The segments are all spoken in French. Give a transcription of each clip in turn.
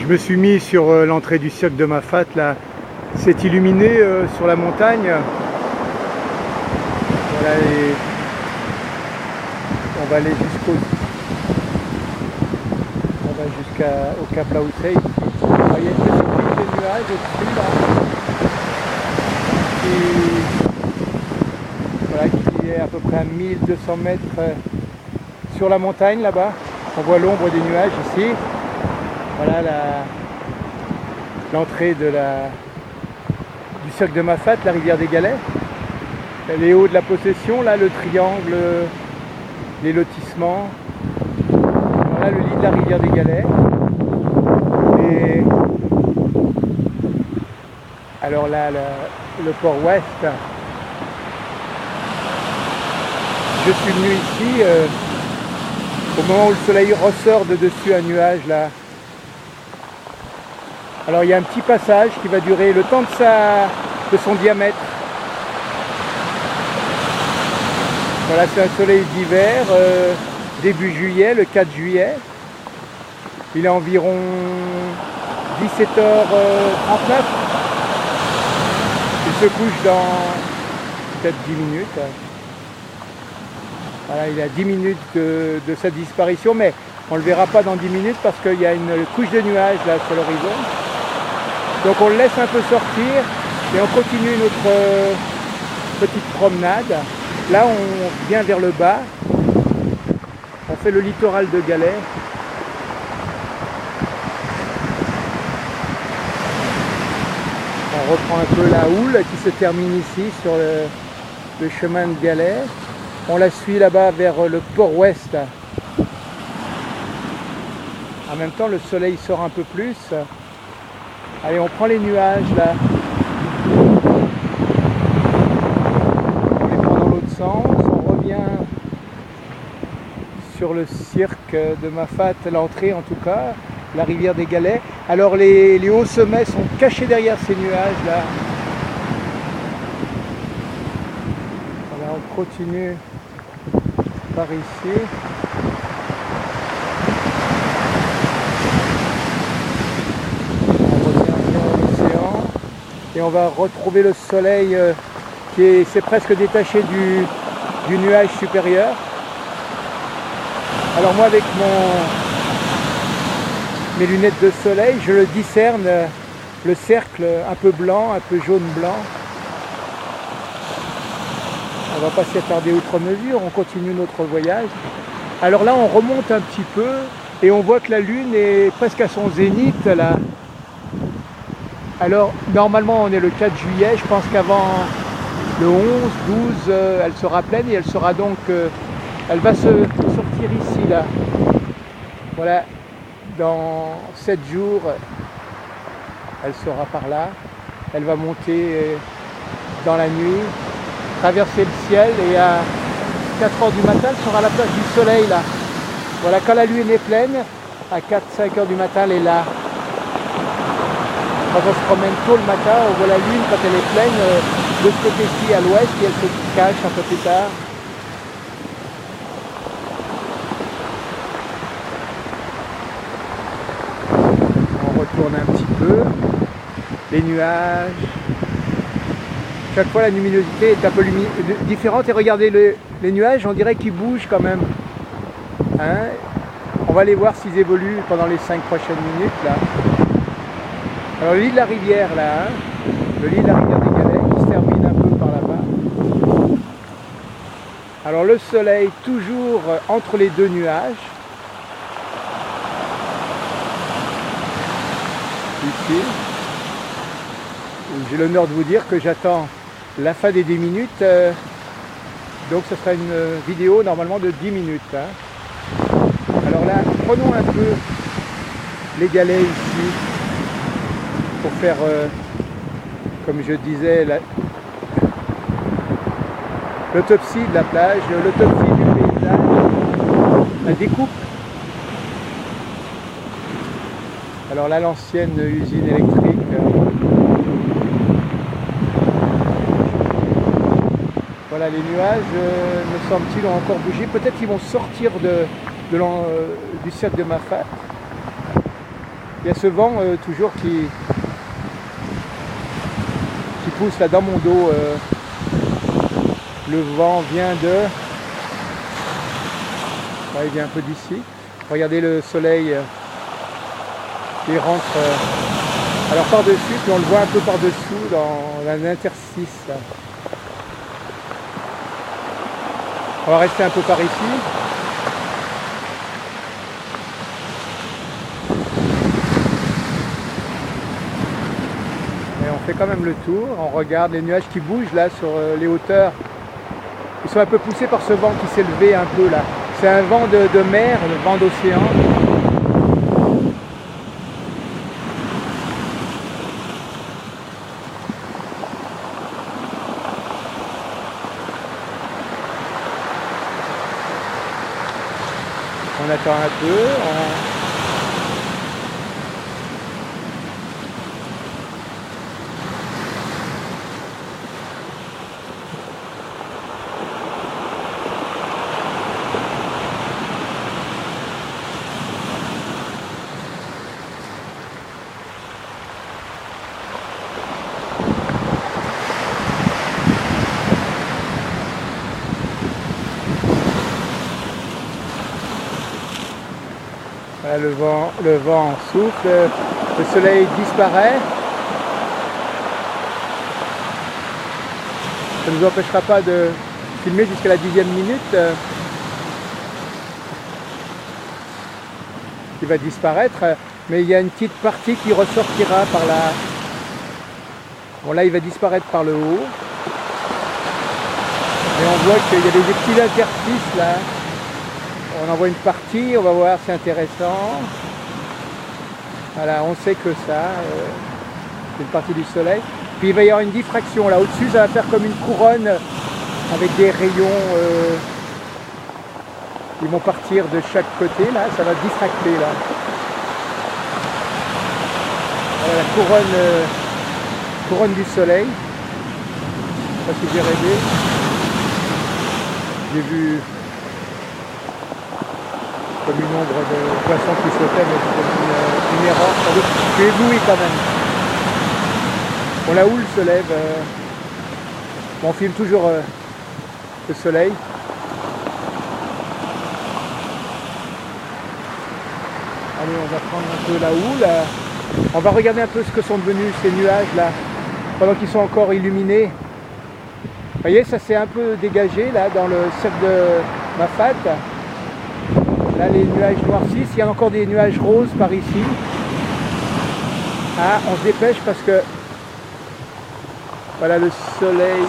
Je me suis mis sur l'entrée du cirque de Mafate, là. C'est illuminé sur la montagne. Voilà, et on va aller jusqu'au Cap Laoussaye. Il y a une petite ligne de nuages au-dessus là, qui est à peu près à 1200 mètres sur la montagne là-bas. On voit l'ombre des nuages ici. Voilà l'entrée du cirque de Mafate, la rivière des Galets. Les hauts de la possession, là le triangle, les lotissements. Voilà le lit de la rivière des Galets. Et alors là, le port ouest. Je suis venu ici au moment où le soleil ressort de dessus un nuage là. Alors il y a un petit passage qui va durer le temps de son diamètre. Voilà, c'est un soleil d'hiver, début juillet, le 4 juillet. Il est environ 17h39. Il se couche dans peut-être 10 minutes. Voilà, il est à 10 minutes de sa disparition, mais on ne le verra pas dans 10 minutes parce qu'il y a une couche de nuages là sur l'horizon. Donc on le laisse un peu sortir et on continue notre petite promenade. Là on vient vers le bas, on fait le littoral de Galets. On reprend un peu la houle qui se termine ici sur le chemin de Galets. On la suit là-bas vers le port ouest. En même temps le soleil sort un peu plus. Allez, on prend les nuages là. On les prend dans l'autre sens. On revient sur le cirque de Mafate, l'entrée en tout cas, la rivière des Galets. Alors les hauts sommets sont cachés derrière ces nuages là. Voilà, on continue par ici. Et on va retrouver le soleil qui s'est presque détaché du nuage supérieur. Alors moi avec mes lunettes de soleil, je le discerne, le cercle un peu blanc, un peu jaune-blanc. On ne va pas s'y attarder outre mesure, on continue notre voyage. Alors là on remonte un petit peu et on voit que la lune est presque à son zénith là. Alors, normalement, on est le 4 juillet. Je pense qu'avant le 11, 12, elle sera pleine et elle sera donc... elle va se sortir ici, là. Voilà, dans 7 jours, elle sera par là. Elle va monter dans la nuit, traverser le ciel et à 4h du matin, elle sera à la place du soleil, là. Voilà, quand la lune est pleine, à 4-5h du matin, elle est là. Quand on se promène tôt le matin, on voit la lune quand elle est pleine de ce côté-ci à l'ouest et elle se cache un peu plus tard. On retourne un petit peu. Les nuages. Chaque fois la luminosité est un peu différente et regardez les nuages, on dirait qu'ils bougent quand même. Hein? On va aller voir s'ils évoluent pendant les 5 prochaines minutes là. Alors le lit de la rivière là, hein, le lit de la rivière des Galets qui se termine un peu par là-bas. Alors le soleil toujours entre les deux nuages. Ici. J'ai l'honneur de vous dire que j'attends la fin des 10 minutes. Donc ce sera une vidéo normalement de 10 minutes. Hein. Alors là, prenons un peu les galets ici. Pour faire, comme je disais, l'autopsie de la plage, l'autopsie du paysage, la découpe. Alors là, l'ancienne usine électrique. Voilà, les nuages, me semble-t-il, ont encore bougé. Peut-être qu'ils vont sortir du cirque de Mafate. Il y a ce vent toujours qui pousse là dans mon dos. Le vent vient de... Ouais, il vient un peu d'ici. Regardez le soleil qui rentre alors par-dessus, puis on le voit un peu par-dessous dans un interstice. On va rester un peu par ici. Et on fait quand même le tour. On regarde les nuages qui bougent là sur les hauteurs. Ils sont un peu poussés par ce vent qui s'est levé un peu là. C'est un vent de mer, le vent d'océan. On attend un peu. Voilà, le vent souffle, le soleil disparaît. Ça ne nous empêchera pas de filmer jusqu'à la 10e minute. Qui va disparaître, mais il y a une petite partie qui ressortira par là. Bon, là il va disparaître par le haut. Et on voit qu'il y a des petits interstices là. On en voit une partie, on va voir, c'est intéressant. Voilà, on sait que ça, c'est une partie du soleil. Puis il va y avoir une diffraction là au-dessus, ça va faire comme une couronne avec des rayons qui vont partir de chaque côté là, ça va diffracter là. Voilà la couronne du soleil. Je sais pas si j'ai rêvé. J'ai vu comme une ombre de poisson qui sautait, mais c'est comme une erreur. Je suis ébloui quand même. Bon, la houle se lève. Bon, on filme toujours le soleil. Allez, on va prendre un peu la houle. On va regarder un peu ce que sont devenus ces nuages là, pendant qu'ils sont encore illuminés. Vous voyez, ça s'est un peu dégagé là dans le cercle de Mafat. Là, les nuages noircissent. Il y a encore des nuages roses par ici. Ah, on se dépêche parce que voilà le soleil.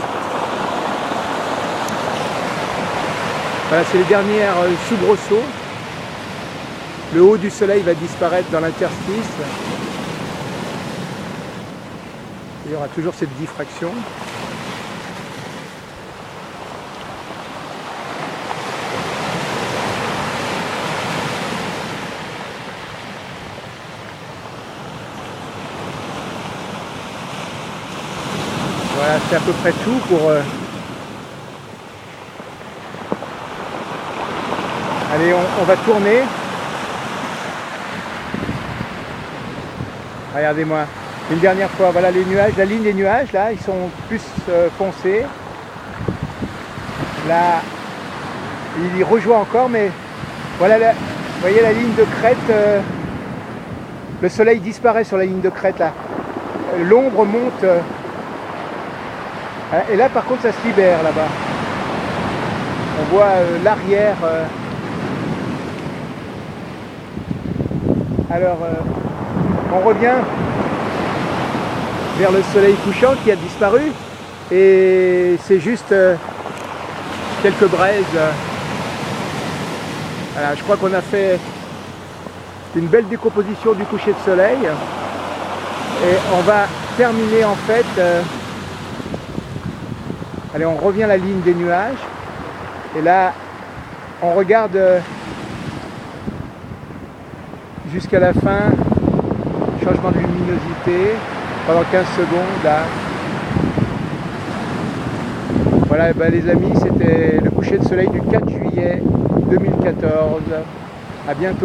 Voilà, c'est les dernières soubresauts. Le haut du soleil va disparaître dans l'interstice. Il y aura toujours cette diffraction. Voilà, c'est à peu près tout pour... Allez, on va tourner. Regardez-moi, une dernière fois, voilà les nuages, la ligne des nuages, là, ils sont plus foncés. Là, il y rejoint encore, mais voilà, vous voyez la ligne de crête, le soleil disparaît sur la ligne de crête, là. L'ombre monte... Et là, par contre, ça se libère, là-bas. On voit l'arrière. Alors, on revient vers le soleil couchant qui a disparu. Et c'est juste quelques braises. Voilà, je crois qu'on a fait une belle décomposition du coucher de soleil. Et on va terminer, en fait... Allez, on revient à la ligne des nuages. Et là, on regarde jusqu'à la fin. Changement de luminosité pendant 15 secondes. Là. Voilà, ben les amis, c'était le coucher de soleil du 4 juillet 2014. À bientôt.